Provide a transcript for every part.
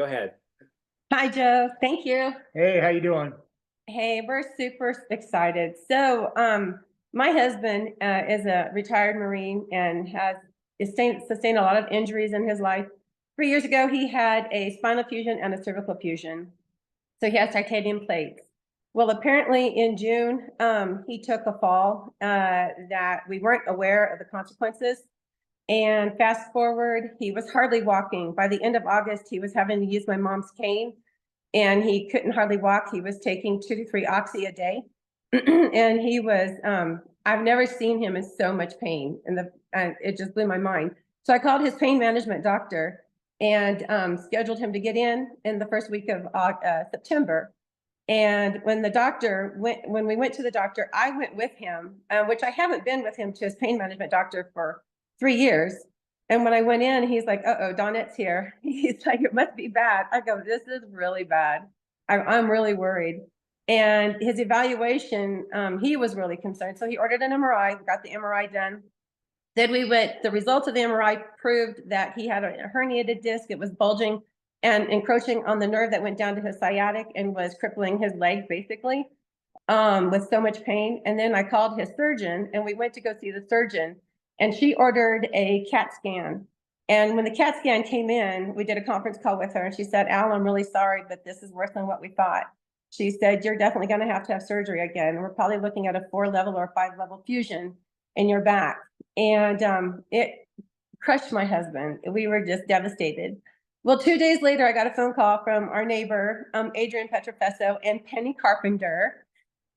Go ahead. Hi, Joe. Thank you. Hey, how you doing? Hey, we're super excited. My husband is a retired Marine and has sustained a lot of injuries in his life. 3 years ago, he had a spinal fusion and a cervical fusion. So he has titanium plates. Well, apparently in June, he took a fall that we weren't aware of the consequences. And fast forward, he was hardly walking. By the end of August, he was having to use my mom's cane and he couldn't hardly walk. He was taking 2 to 3 oxy a day. And he was, I've never seen him in so much pain. And it just blew my mind. So I called his pain management doctor and scheduled him to get in the first week of September. And when we went to the doctor, I went with him, which I haven't been with him to his pain management doctor for 3 years. And when I went in, he's like, "Uh-oh, Donette's here." He's like, "It must be bad." I go, "This is really bad. I'm really worried." And his evaluation, he was really concerned. So he ordered an MRI, got the MRI done. Then the results of the MRI proved that he had a herniated disc. It was bulging and encroaching on the nerve that went down to his sciatic and was crippling his leg basically, with so much pain. And then I called his surgeon and we went to go see the surgeon and she ordered a CAT scan. And when the CAT scan came in, we did a conference call with her and she said, "Al, I'm really sorry, but this is worse than what we thought." She said, "You're definitely going to have surgery again. We're probably looking at a 4-level or 5-level fusion in your back." And it crushed my husband. We were just devastated. Well, 2 days later, I got a phone call from our neighbor, Adrian Petrofesso and Penny Carpenter.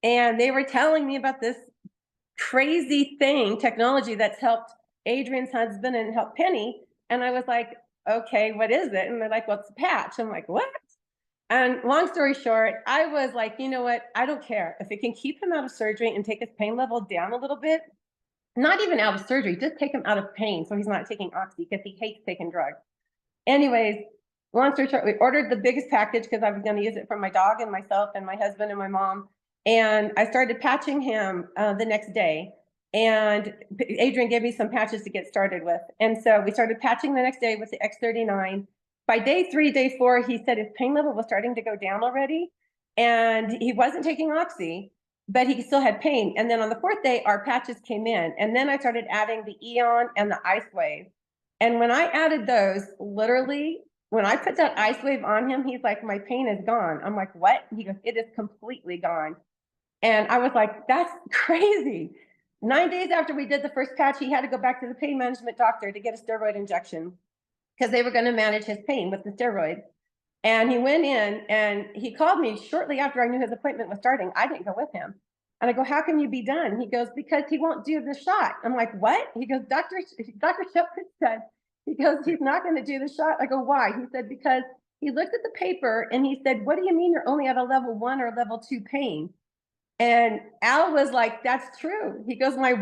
And they were telling me about this crazy technology that's helped Adrian's husband and helped Penny. And I was like, "Okay, what is it?" And they're like, "Well, it's a patch." I'm like, "What?" And long story short, I was like, you know what? I don't care. If it can keep him out of surgery and take his pain level down a little bit, not even out of surgery, just take him out of pain so he's not taking oxy because he hates taking drugs. Anyways, long story short, we ordered the biggest package because I was going to use it for my dog and myself and my husband and my mom. And I started patching him the next day. And Adrian gave me some patches to get started with. And so we started patching the next day with the X39. By day 3, day 4, he said his pain level was starting to go down already. And he wasn't taking oxy, but he still had pain. And then on the 4th day, our patches came in. And then I started adding the Eon and the Ice Wave. And when I added those, literally, when I put that Ice Wave on him, he's like, "My pain is gone." I'm like, "What?" He goes, "It is completely gone." And I was like, "That's crazy." 9 days after we did the first patch, he had to go back to the pain management doctor to get a steroid injection because they were going to manage his pain with the steroids. And he went in and he called me shortly after I knew his appointment was starting. I didn't go with him. And I go, "How can you be done?" He goes, "Because he won't do the shot." I'm like, "What?" He goes, Dr. Shepard said, he goes, "He's not going to do the shot." I go, "Why?" He said, "Because he looked at the paper and he said, 'What do you mean you're only at a level 1 or level 2 pain?'" And Al was like, "That's true." He goes, "My